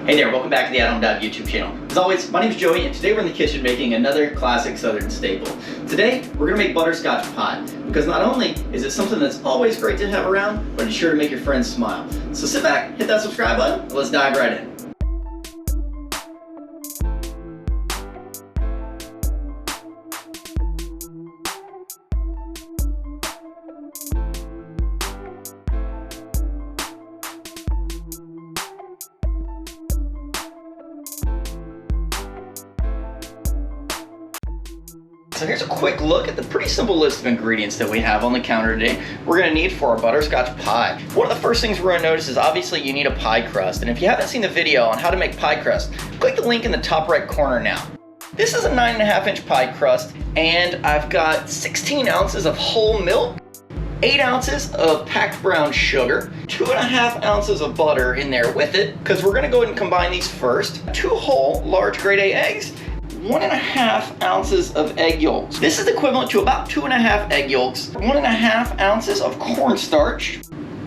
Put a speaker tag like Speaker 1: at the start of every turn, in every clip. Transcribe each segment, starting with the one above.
Speaker 1: Hey there, welcome back to the athomedive YouTube channel. As always, my name is Joey, and today we're in the kitchen making another classic Southern staple. Today, we're gonna make butterscotch pie, because not only is it something that's always great to have around, but it's sure to make your friends smile. So sit back, hit that subscribe button, and let's dive right in. So here's a quick look at the pretty simple list of ingredients that we have on the counter today. We're gonna need for our butterscotch pie. One of the first things we're gonna notice is obviously you need a pie crust. And if you haven't seen the video on how to make pie crust, click the link in the top right corner now. This is a 9.5-inch pie crust, and I've got 16 ounces of whole milk, 8 ounces of packed brown sugar, 2.5 ounces of butter in there with it, because we're gonna go ahead and combine these first, 2 whole large grade A eggs, 1.5 ounces of egg yolks. This is equivalent to about 2.5 egg yolks, 1.5 ounces of cornstarch,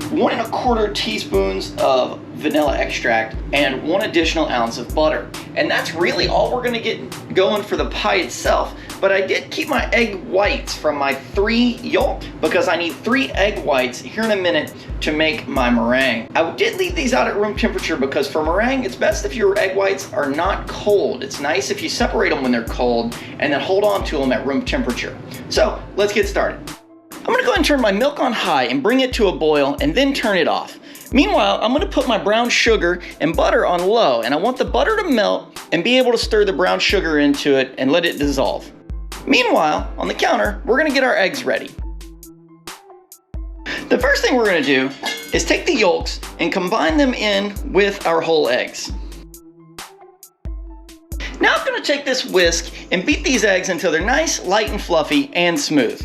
Speaker 1: 1.25 teaspoons of vanilla extract, and 1 additional ounce of butter. And that's really all we're gonna get going for the pie itself. But I did keep my egg whites from my 3 yolk because I need 3 egg whites here in a minute to make my meringue. I did leave these out at room temperature because for meringue, it's best if your egg whites are not cold. It's nice if you separate them when they're cold and then hold on to them at room temperature. So let's get started. I'm gonna go ahead and turn my milk on high and bring it to a boil and then turn it off. Meanwhile, I'm gonna put my brown sugar and butter on low, and I want the butter to melt and be able to stir the brown sugar into it and let it dissolve. Meanwhile, on the counter, we're gonna get our eggs ready. The first thing we're gonna do is take the yolks and combine them in with our whole eggs. Now I'm gonna take this whisk and beat these eggs until they're nice, light and fluffy and smooth.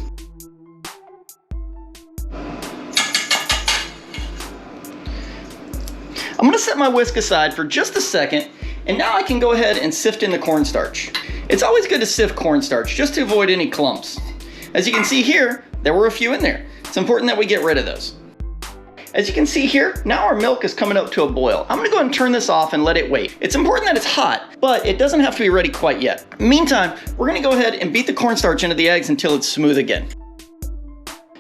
Speaker 1: I'm gonna set my whisk aside for just a second, and now I can go ahead and sift in the cornstarch. It's always good to sift cornstarch just to avoid any clumps. As you can see here, there were a few in there. It's important that we get rid of those. As you can see here, now our milk is coming up to a boil. I'm gonna go ahead and turn this off and let it wait. It's important that it's hot, but it doesn't have to be ready quite yet. Meantime, we're gonna go ahead and beat the cornstarch into the eggs until it's smooth again.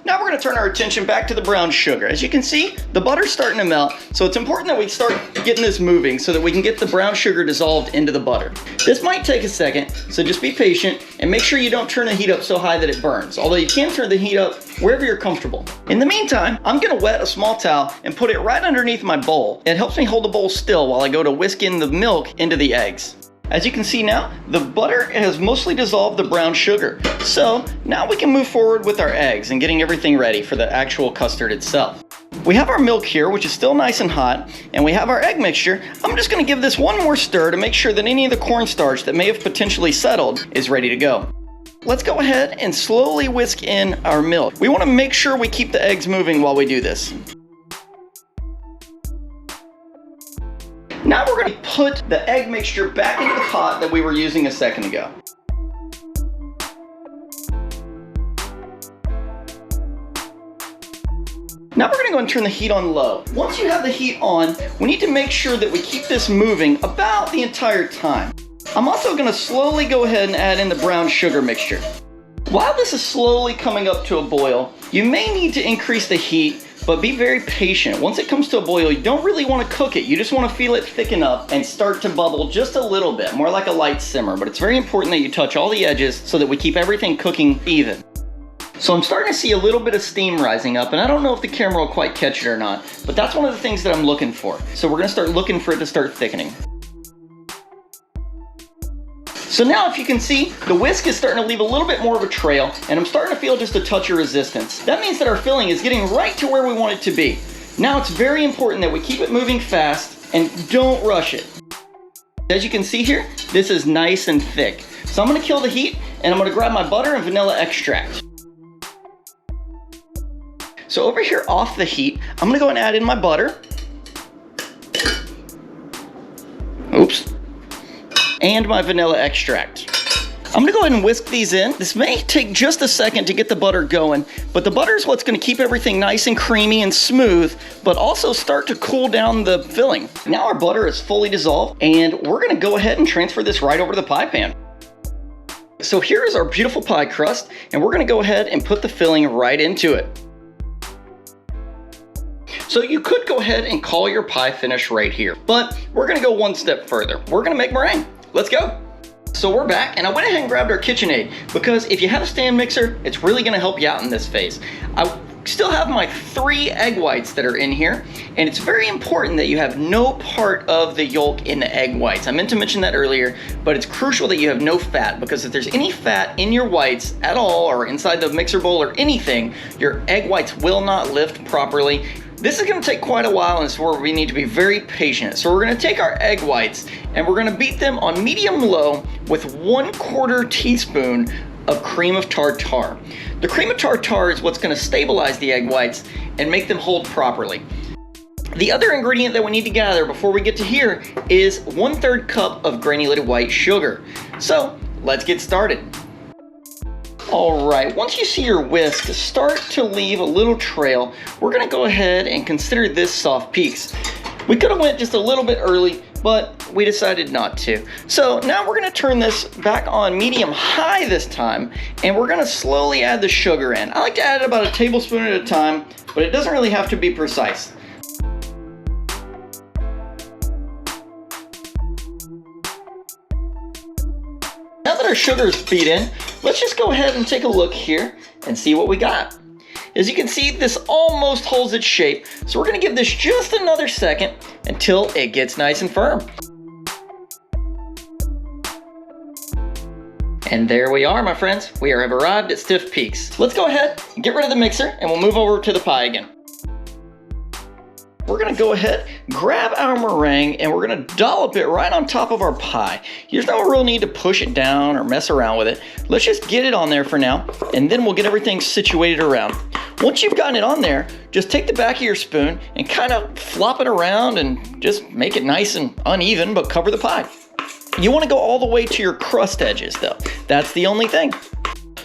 Speaker 1: Now we're gonna turn our attention back to the brown sugar. As you can see, the butter's starting to melt, so it's important that we start getting this moving so that we can get the brown sugar dissolved into the butter. This might take a second, so just be patient and make sure you don't turn the heat up so high that it burns, although you can turn the heat up wherever you're comfortable. In the meantime, I'm gonna wet a small towel and put it right underneath my bowl. It helps me hold the bowl still while I go to whisk in the milk into the eggs. As you can see now, the butter has mostly dissolved the brown sugar. So now we can move forward with our eggs and getting everything ready for the actual custard itself. We have our milk here, which is still nice and hot, and we have our egg mixture. I'm just gonna give this one more stir to make sure that any of the cornstarch that may have potentially settled is ready to go. Let's go ahead and slowly whisk in our milk. We wanna make sure we keep the eggs moving while we do this. Now we're gonna put the egg mixture back into the pot that we were using a second ago. Now we're gonna go and turn the heat on low. Once you have the heat on, we need to make sure that we keep this moving about the entire time. I'm also gonna slowly go ahead and add in the brown sugar mixture. While this is slowly coming up to a boil, you may need to increase the heat, but be very patient. Once it comes to a boil, you don't really want to cook it. You just want to feel it thicken up and start to bubble just a little bit, more like a light simmer. But it's very important that you touch all the edges so that we keep everything cooking even. So I'm starting to see a little bit of steam rising up, and I don't know if the camera will quite catch it or not, but that's one of the things that I'm looking for. So we're gonna start looking for it to start thickening. So now if you can see, the whisk is starting to leave a little bit more of a trail, and I'm starting to feel just a touch of resistance. That means that our filling is getting right to where we want it to be. Now it's very important that we keep it moving fast and don't rush it. As you can see here, this is nice and thick. So I'm gonna kill the heat, and I'm gonna grab my butter and vanilla extract. So over here off the heat, I'm gonna go and add in my butter. Oops. And my vanilla extract. I'm gonna go ahead and whisk these in. This may take just a second to get the butter going, but the butter is what's gonna keep everything nice and creamy and smooth, but also start to cool down the filling. Now our butter is fully dissolved, and we're gonna go ahead and transfer this right over to the pie pan. So here is our beautiful pie crust, and we're gonna go ahead and put the filling right into it. So you could go ahead and call your pie finish right here, but we're gonna go one step further. We're gonna make meringue. Let's go. So we're back, and I went ahead and grabbed our KitchenAid, because if you have a stand mixer, it's really gonna help you out in this phase. I still have my 3 egg whites that are in here, and it's very important that you have no part of the yolk in the egg whites. I meant to mention that earlier, but it's crucial that you have no fat, because if there's any fat in your whites at all, or inside the mixer bowl or anything, your egg whites will not lift properly. This is gonna take quite a while, and it's where we need to be very patient. So we're gonna take our egg whites, and we're gonna beat them on medium-low with 1/4 teaspoon of cream of tartar. The cream of tartar is what's gonna stabilize the egg whites and make them hold properly. The other ingredient that we need to gather before we get to here is 1/3 cup of granulated white sugar. So let's get started. All right, once you see your whisk start to leave a little trail, we're gonna go ahead and consider this soft peaks. We could have went just a little bit early, but we decided not to. So now we're gonna turn this back on medium-high this time, and we're gonna slowly add the sugar in. I like to add about a tablespoon at a time, but it doesn't really have to be precise. Now that our sugar is beat in, let's just go ahead and take a look here and see what we got. As you can see, this almost holds its shape, so we're gonna give this just another second until it gets nice and firm. And there we are, my friends. We have arrived at stiff peaks. Let's go ahead and get rid of the mixer, and we'll move over to the pie again. We're gonna go ahead, grab our meringue, and we're gonna dollop it right on top of our pie. There's no real need to push it down or mess around with it. Let's just get it on there for now, and then we'll get everything situated around. Once you've gotten it on there, just take the back of your spoon and kind of flop it around and just make it nice and uneven, but cover the pie. You wanna go all the way to your crust edges though. That's the only thing.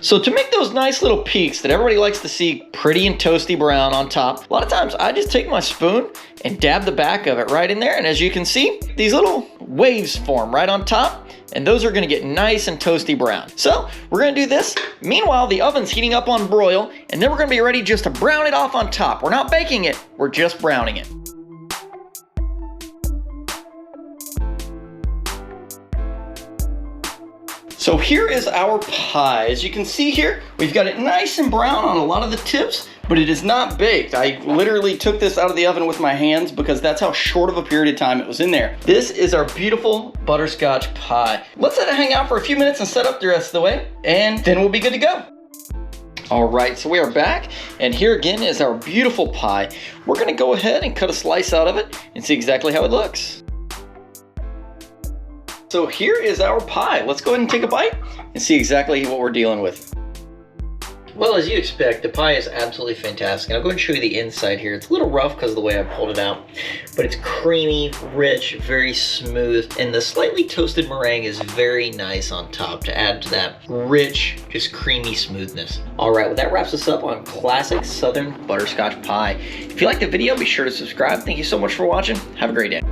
Speaker 1: So to make those nice little peaks that everybody likes to see pretty and toasty brown on top, a lot of times I just take my spoon and dab the back of it right in there, and as you can see, these little waves form right on top, and those are gonna get nice and toasty brown. So we're gonna do this. Meanwhile, the oven's heating up on broil, and then we're gonna be ready just to brown it off on top. We're not baking it, we're just browning it. So here is our pie. As you can see here, we've got it nice and brown on a lot of the tips, but it is not baked. I literally took this out of the oven with my hands because that's how short of a period of time it was in there. This is our beautiful butterscotch pie. Let's let it hang out for a few minutes and set up the rest of the way, and then we'll be good to go. All right, so we are back, and here again is our beautiful pie. We're gonna go ahead and cut a slice out of it and see exactly how it looks. So here is our pie. Let's go ahead and take a bite and see exactly what we're dealing with. Well, as you'd expect, the pie is absolutely fantastic. And I'll go ahead and show you the inside here. It's a little rough because of the way I pulled it out, but it's creamy, rich, very smooth, and the slightly toasted meringue is very nice on top to add to that rich, just creamy smoothness. All right, well, that wraps us up on classic Southern Butterscotch Pie. If you liked the video, be sure to subscribe. Thank you so much for watching. Have a great day.